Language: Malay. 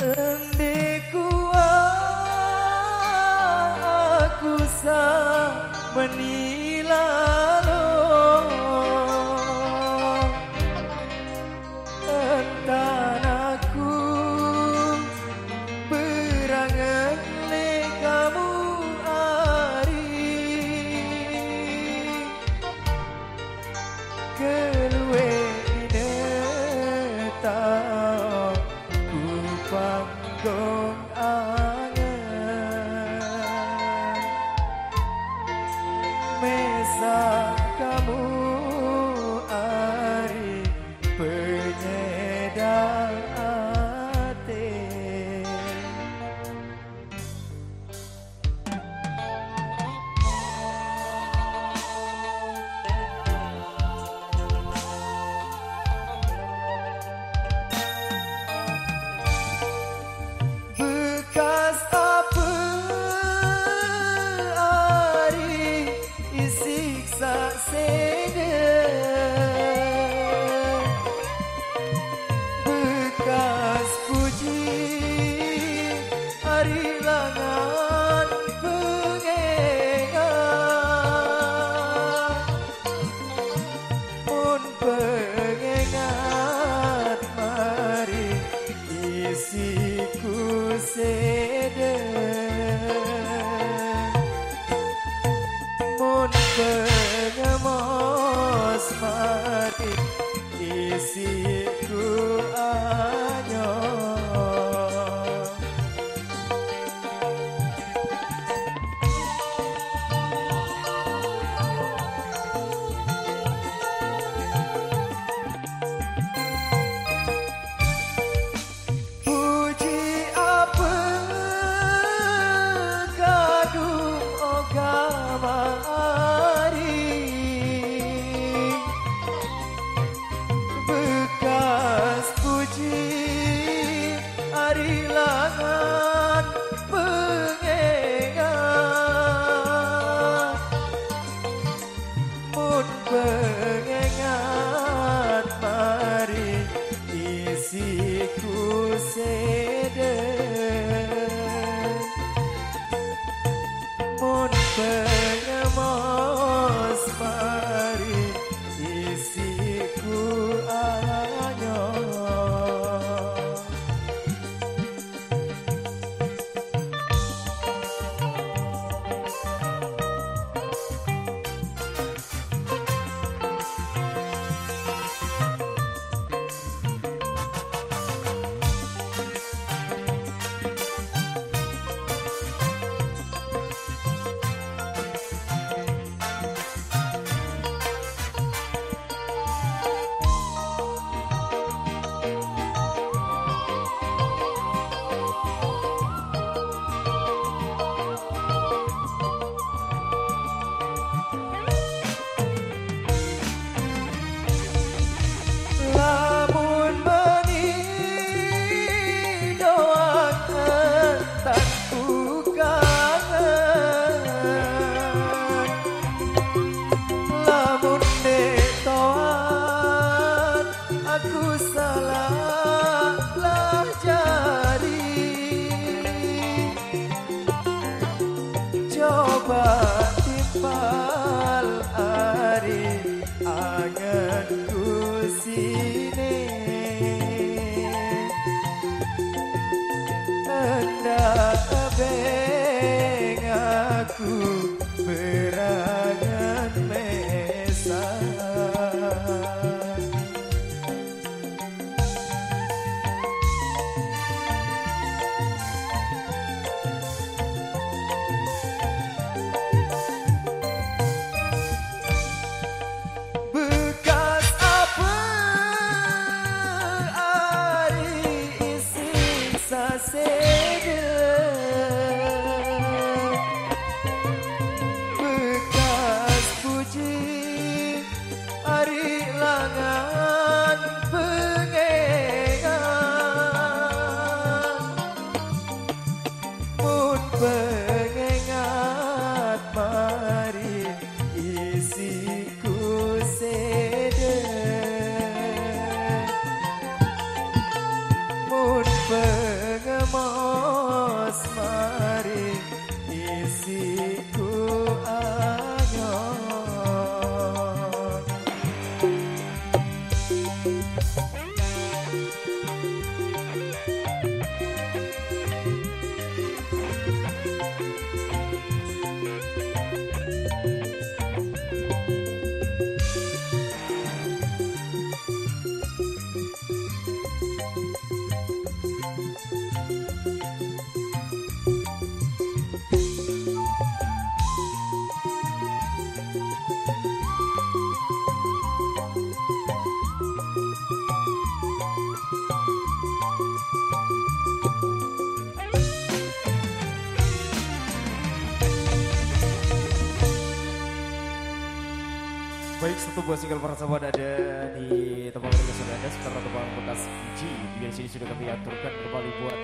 Endeku aku sa menilalo entanaku berangan le kamu ari keluwe ineta Panggong angan Mesa kamu ari penyedang hati Bekas apa hari isiksa sedih Bekas puji hari langan pengengat Mun pengengat mari isiku Mun pengemos mati isiku anyong Langan pengengat Mun pengengat mari isiku sedih Mun pengemos mari isiku anyong timpal ari anganku sini hendak beng aku berangan mesa Baik, satu buah single para sahabat ada di tempat mereka sudah ada sekitar tempat bekas biji. Di sini sudah kami aturkan kembali buat